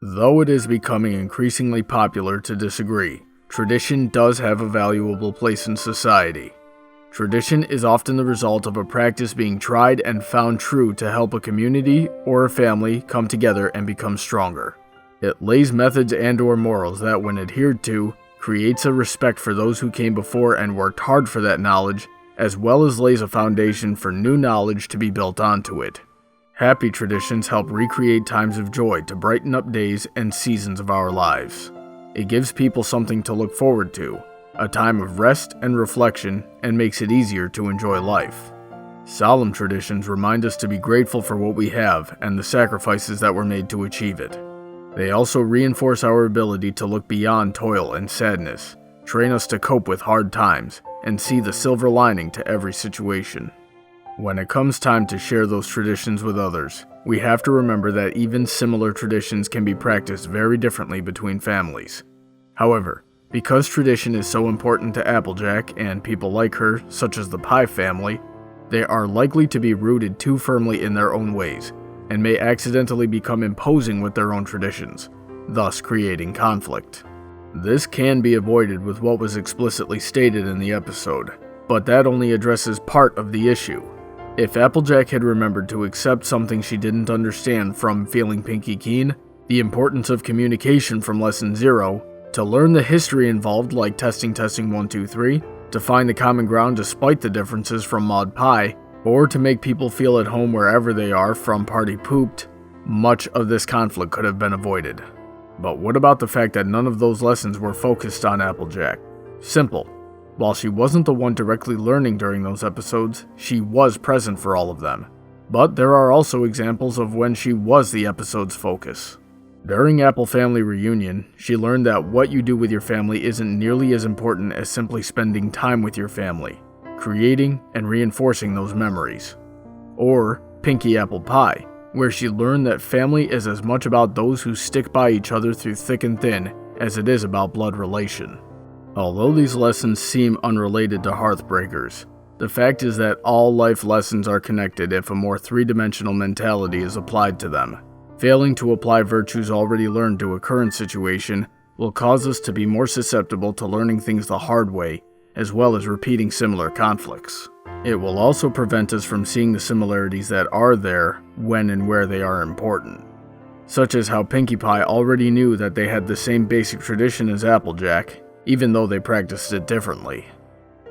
Though it is becoming increasingly popular to disagree, tradition does have a valuable place in society. Tradition is often the result of a practice being tried and found true to help a community or a family come together and become stronger. It lays methods and/or morals that, when adhered to, creates a respect for those who came before and worked hard for that knowledge, as well as lays a foundation for new knowledge to be built onto it. Happy traditions help recreate times of joy to brighten up days and seasons of our lives. It gives people something to look forward to, a time of rest and reflection, and makes it easier to enjoy life. Solemn traditions remind us to be grateful for what we have and the sacrifices that were made to achieve it. They also reinforce our ability to look beyond toil and sadness, train us to cope with hard times, and see the silver lining to every situation. When it comes time to share those traditions with others, we have to remember that even similar traditions can be practiced very differently between families. However, because tradition is so important to Applejack and people like her, such as the Pie family, they are likely to be rooted too firmly in their own ways, and may accidentally become imposing with their own traditions, thus creating conflict. This can be avoided with what was explicitly stated in the episode, but that only addresses part of the issue. If Applejack had remembered to accept something she didn't understand from Feeling Pinky Keen, the importance of communication from Lesson 0, to learn the history involved like testing 1, 2, 3, to find the common ground despite the differences from Maud Pie, or to make people feel at home wherever they are from Party Pooped, much of this conflict could have been avoided. But what about the fact that none of those lessons were focused on Applejack? Simple. While she wasn't the one directly learning during those episodes, she was present for all of them. But there are also examples of when she was the episode's focus. During Apple Family Reunion, she learned that what you do with your family isn't nearly as important as simply spending time with your family, creating and reinforcing those memories. Or Pinky Apple Pie, where she learned that family is as much about those who stick by each other through thick and thin as it is about blood relation. Although these lessons seem unrelated to Hearthbreakers, the fact is that all life lessons are connected if a more three-dimensional mentality is applied to them. Failing to apply virtues already learned to a current situation will cause us to be more susceptible to learning things the hard way, as well as repeating similar conflicts. It will also prevent us from seeing the similarities that are there when and where they are important. Such as how Pinkie Pie already knew that they had the same basic tradition as Applejack, even though they practiced it differently.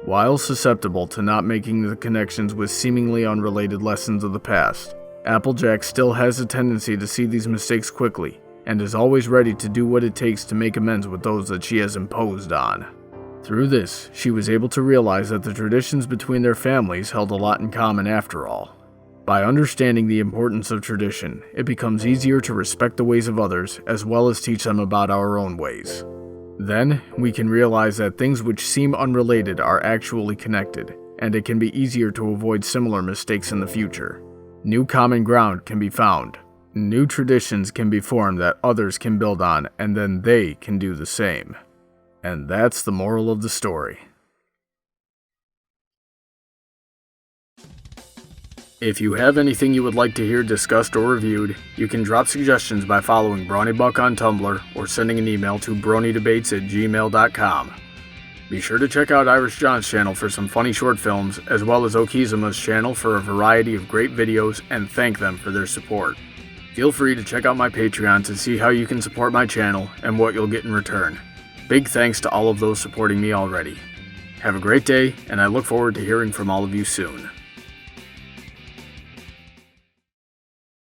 While susceptible to not making the connections with seemingly unrelated lessons of the past, Applejack still has a tendency to see these mistakes quickly, and is always ready to do what it takes to make amends with those that she has imposed on. Through this, she was able to realize that the traditions between their families held a lot in common after all. By understanding the importance of tradition, it becomes easier to respect the ways of others as well as teach them about our own ways. Then, we can realize that things which seem unrelated are actually connected, and it can be easier to avoid similar mistakes in the future. New common ground can be found. New traditions can be formed that others can build on, and then they can do the same. And that's the moral of the story. If you have anything you would like to hear discussed or reviewed, you can drop suggestions by following Brawnybuck on Tumblr or sending an email to bronydebates@gmail.com. Be sure to check out Irish John's channel for some funny short films, as well as Okizuma's channel for a variety of great videos, and thank them for their support. Feel free to check out my Patreon to see how you can support my channel and what you'll get in return. Big thanks to all of those supporting me already. Have a great day, and I look forward to hearing from all of you soon.